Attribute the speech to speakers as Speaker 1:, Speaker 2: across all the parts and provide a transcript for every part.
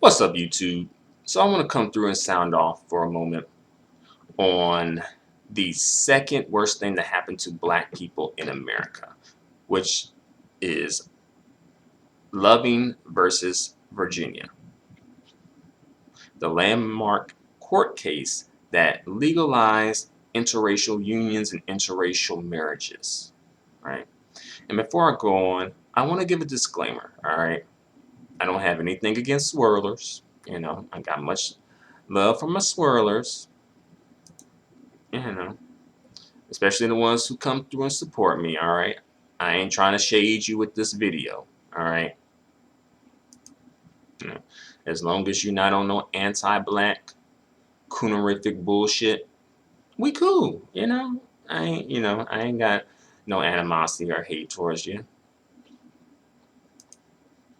Speaker 1: What's up, YouTube? So I want to come through and sound off for a moment on the second worst thing that happened to black people in America, which is Loving versus Virginia, the landmark court case that legalized interracial unions and interracial marriages, right? And before I go on, I want to give a disclaimer, all right? I don't have anything against swirlers. I got much love for my swirlers, you know, especially the ones who come through and support me, all right? I ain't trying to shade you with this video, all right? You know, as long as you're not on no anti-black, coonerific bullshit, we cool. I ain't got no animosity or hate towards you.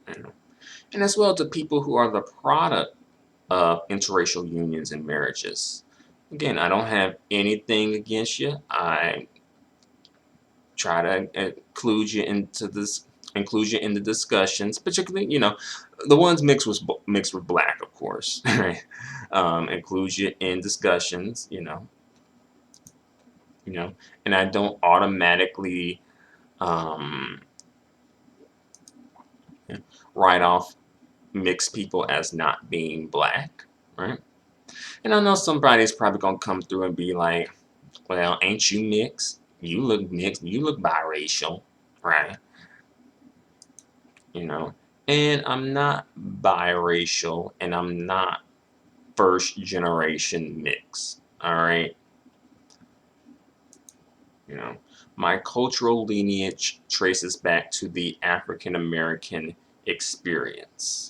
Speaker 1: you know. And as well to people who are the product of interracial unions and marriages. Again, I don't have anything against you. I try to include you in the discussions, particularly the ones mixed with black, of course. Right? Include you in discussions. And I don't automatically um, write off mixed people as not being black, right? And I know somebody's probably gonna come through and be like, "Well, ain't you mixed? You look mixed. You look biracial, right?" You know. And I'm not biracial, and I'm not first generation mixed. All right. You know, my cultural lineage traces back to the African American experience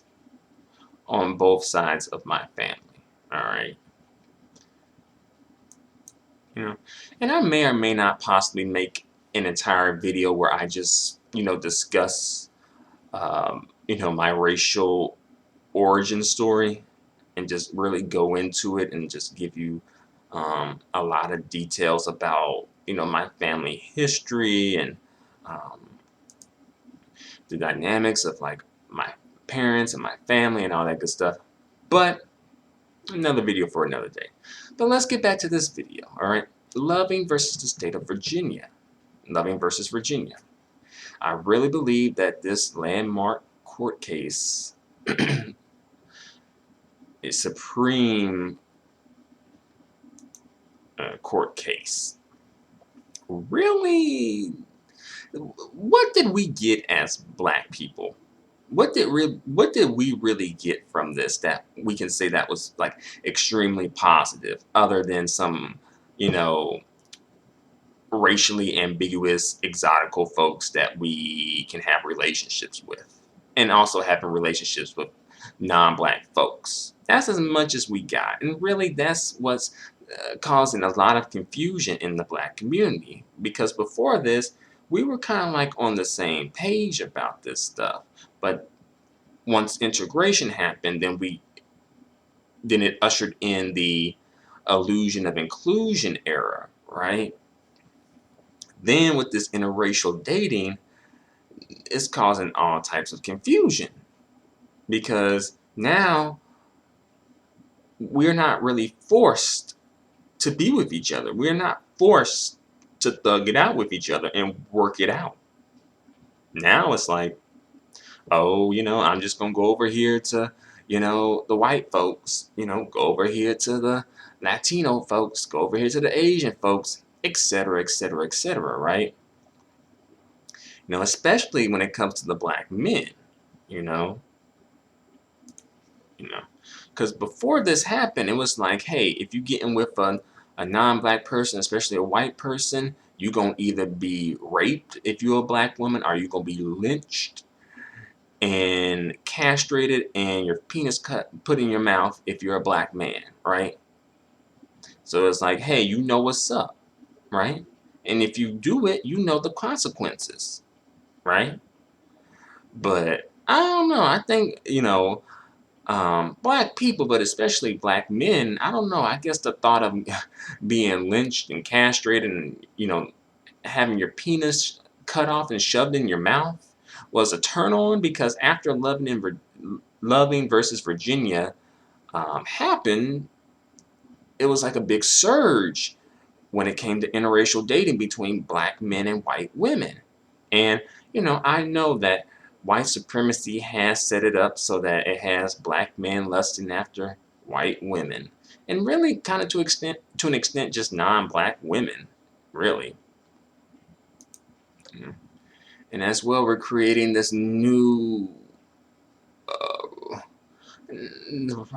Speaker 1: on both sides of my family. All right. And I may or may not possibly make an entire video where I just discuss my racial origin story and just really go into it and just give you a lot of details about my family history and um, the dynamics of like my parents and my family and all that good stuff. But another video for another day. But let's get back to this video, all right? Loving versus the state of Virginia. Loving versus Virginia. I really believe that this landmark court case is supreme court case. Really, what did we get as black people? What did we really get from this that we can say that was like extremely positive, other than some, racially ambiguous, exotical folks that we can have relationships with, and also having relationships with non-black folks. That's as much as we got, and really, that's what's causing a lot of confusion in the black community. Because before this, we were kind of like on the same page about this stuff, but once integration happened, then it ushered in the illusion of inclusion era, right? Then with this interracial dating, it's causing all types of confusion because now we're not really forced to be with each other. We're not forced to thug it out with each other and work it out. Now it's like, oh, I'm just going to go over here to, the white folks, go over here to the Latino folks, go over here to the Asian folks, etc., etc., etc., right? Especially when it comes to the black men, you know, because before this happened, it was like, hey, if you get in with a non-black person, especially a white person, you gonna either be raped if you're a black woman, or you gonna be lynched and castrated and your penis put in your mouth if you're a black man, right? So it's like, hey, you know what's up, right? And if you do it, you know the consequences, right? But I don't know. I think, black people, but especially black men, I don't know. I guess the thought of being lynched and castrated and, having your penis cut off and shoved in your mouth was a turn on, because after Loving versus Virginia happened, it was like a big surge when it came to interracial dating between black men and white women. And, I know that white supremacy has set it up so that it has black men lusting after white women. And really kind of to an extent just non-black women, really. Mm. And as well, we're creating this new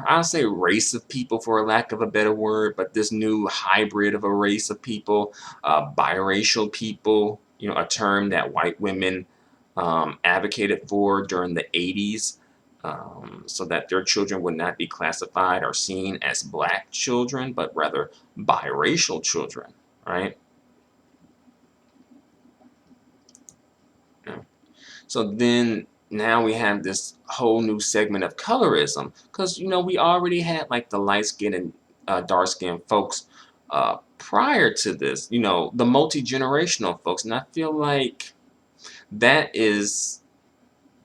Speaker 1: I'll say race of people for a lack of a better word, but this new hybrid of a race of people, biracial people, a term that white women advocated for during the 80s, so that their children would not be classified or seen as black children, but rather biracial children, right? Yeah. So then now we have this whole new segment of colorism because we already had like the light skinned and dark skinned folks prior to this, the multi-generational folks, and I feel like that is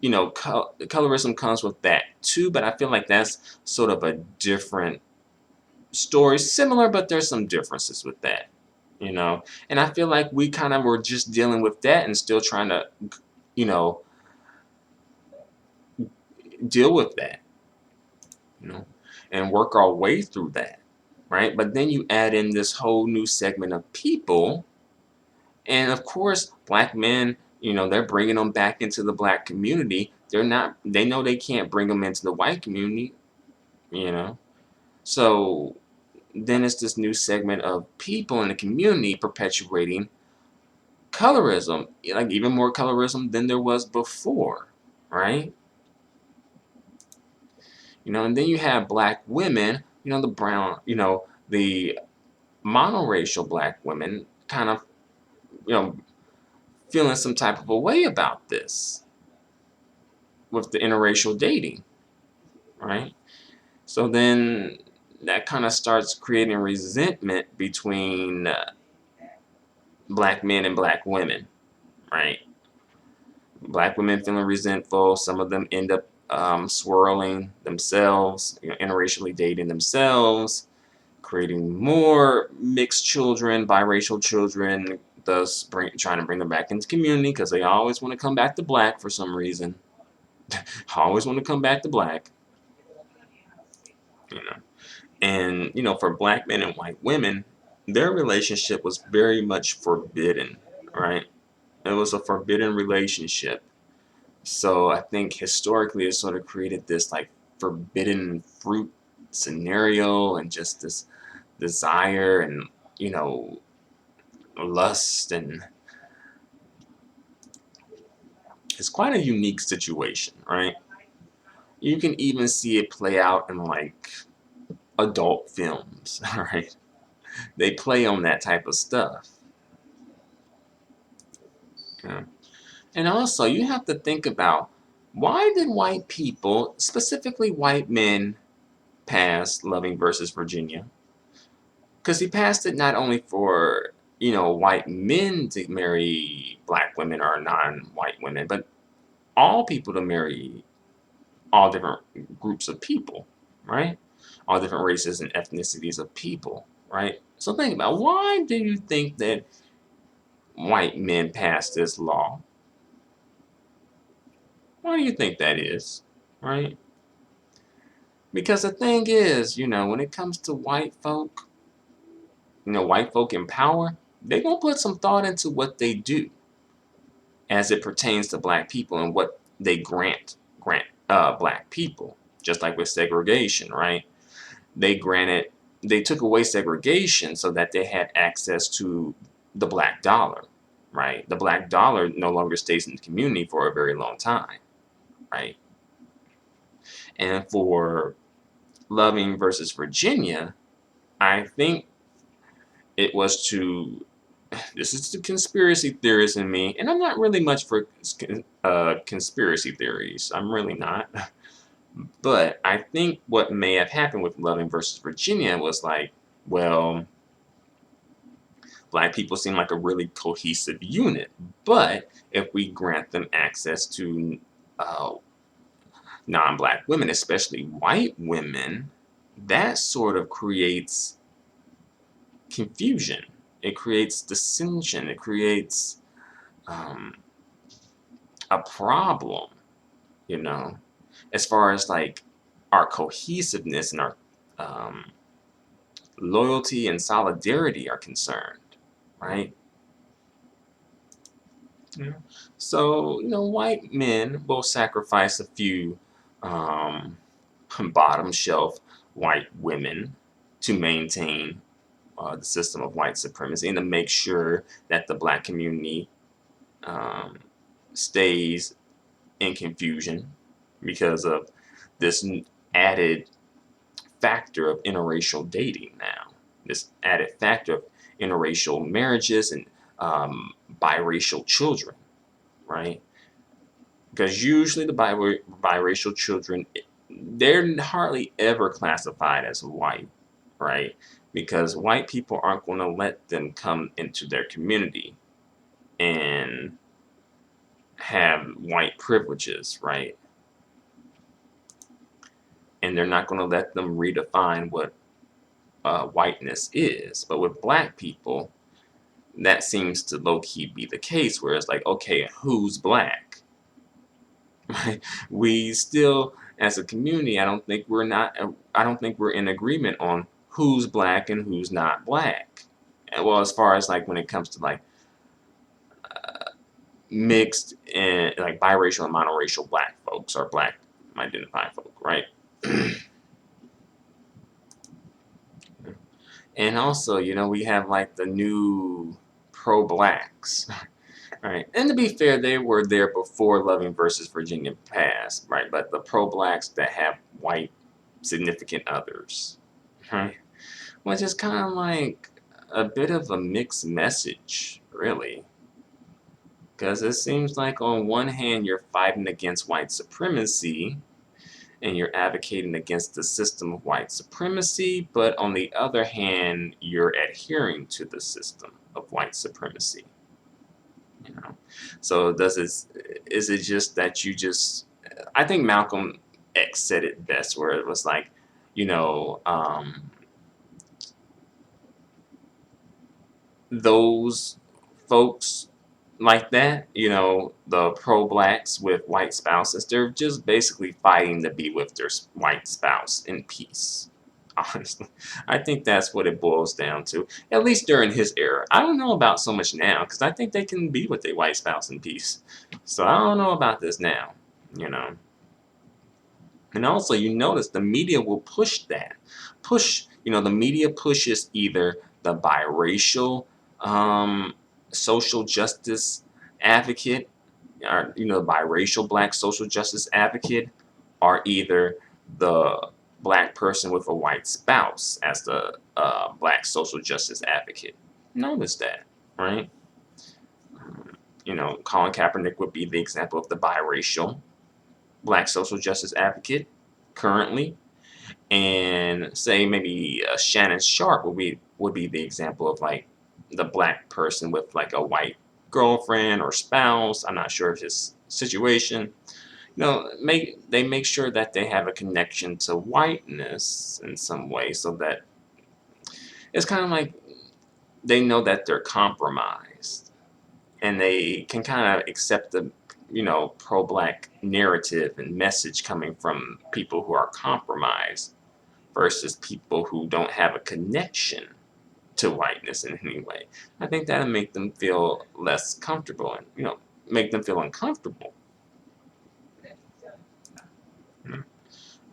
Speaker 1: colorism comes with that too, but I feel like that's sort of a different story, similar, but there's some differences with that, and I feel like we kind of were just dealing with that and still trying to you know deal with that, you know, and work our way through that, right? But then you add in this whole new segment of people, and of course, black men, they're bringing them back into the black community. They're not, they know they can't bring them into the white community, you know. So then it's this new segment of people in the community perpetuating colorism, like even more colorism than there was before, right? And then you have black women, the brown, the monoracial black women kind of, you know, feeling some type of a way about this with the interracial dating, right? So then that kind of starts creating resentment between black men and black women, right? Black women feeling resentful. Some of them end up swirling themselves, interracially dating themselves, creating more mixed children, biracial children, thus trying to bring them back into community because they always want to come back to black for some reason. Always want to come back to black, you know. And, for black men and white women, their relationship was very much forbidden, right? It was a forbidden relationship. So I think historically it sort of created this like forbidden fruit scenario and just this desire and, you know, lust, and it's quite a unique situation, right? You can even see it play out in like adult films, right? They play on that type of stuff. Yeah. And also, you have to think about, why did white people, specifically white men, pass Loving versus Virginia? Because he passed it not only for, white men to marry black women or non-white women, but all people to marry all different groups of people, right? All different races and ethnicities of people, right? So think about, why do you think that white men passed this law? Why do you think that is, right? Because the thing is, when it comes to white folk, white folk in power, they're gonna put some thought into what they do as it pertains to black people and what they grant black people. Just like with segregation, right? They granted, they took away segregation so that they had access to the black dollar, right? The black dollar no longer stays in the community for a very long time, right? And for Loving versus Virginia, I think it was to, this is the conspiracy theorist in me, and I'm not really much for conspiracy theories. I'm really not. But I think what may have happened with Loving versus Virginia was like, well, black people seem like a really cohesive unit, but if we grant them access to uh, non-black women, especially white women, that sort of creates confusion. It creates dissension. It creates um, a problem, you know, as far as like our cohesiveness and our um, loyalty and solidarity are concerned, right? Yeah. So, white men will sacrifice a few um, bottom shelf white women to maintain the system of white supremacy and to make sure that the black community um, stays in confusion because of this added factor of interracial dating now. This added factor of interracial marriages and biracial children, right? Because usually the biracial children, they're hardly ever classified as white, right? Because white people aren't going to let them come into their community and have white privileges, right? And they're not going to let them redefine what whiteness is. But with black people, that seems to low-key be the case, where it's like, okay, who's black? Right? We still, as a community, I don't think we're in agreement on who's black and who's not black. Well, as far as like when it comes to like mixed and like biracial and monoracial black folks or black identifying folk, right? And also, we have like the new pro-blacks, right? And to be fair, they were there before Loving versus Virginia passed, right? But the pro-blacks that have white significant others, right? Which is kind of like a bit of a mixed message, really. Because it seems like on one hand, you're fighting against white supremacy, and you're advocating against the system of white supremacy, but on the other hand, you're adhering to the system of white supremacy. So is it just that I think Malcolm X said it best, where it was like, those folks like that, the pro-blacks with white spouses, they're just basically fighting to be with their white spouse in peace. Honestly, I think that's what it boils down to, at least during his era. I don't know about so much now, because I think they can be with their white spouse in peace. So I don't know about this now, you know. And also, you notice the media will push that. The media pushes either the biracial social justice advocate, or, the biracial black social justice advocate, or either the black person with a white spouse as the black social justice advocate. Notice that, right? Colin Kaepernick would be the example of the biracial black social justice advocate currently, and say maybe Shannon Sharpe would be the example of like the black person with like a white girlfriend or spouse. I'm not sure of his situation. They make sure that they have a connection to whiteness in some way, so that it's kind of like they know that they're compromised, and they can kind of accept the pro-black narrative and message coming from people who are compromised versus people who don't have a connection to whiteness in any way. I think that'll make them feel less comfortable and make them feel uncomfortable.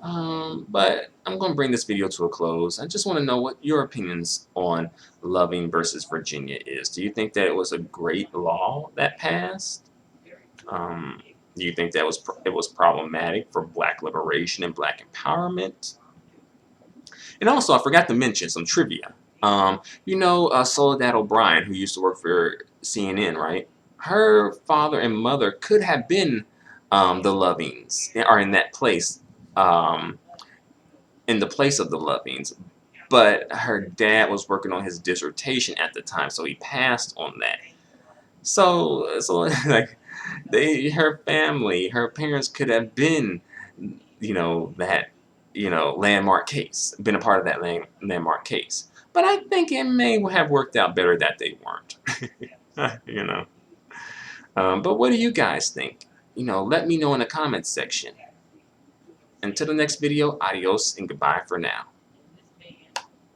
Speaker 1: But I'm going to bring this video to a close. I just want to know what your opinions on Loving versus Virginia is. Do you think that it was a great law that passed? Do you think that it was problematic for black liberation and black empowerment? And also, I forgot to mention some trivia. Soledad O'Brien, who used to work for CNN, right? Her father and mother could have been the Lovings, or in that place, in the place of the Lovings. But her dad was working on his dissertation at the time, so he passed on that. So like her parents could have been that landmark case, been a part of that landmark case. But I think it may have worked out better that they weren't. you know. But what do you guys think? Let me know in the comments section. Until the next video, adios and goodbye for now.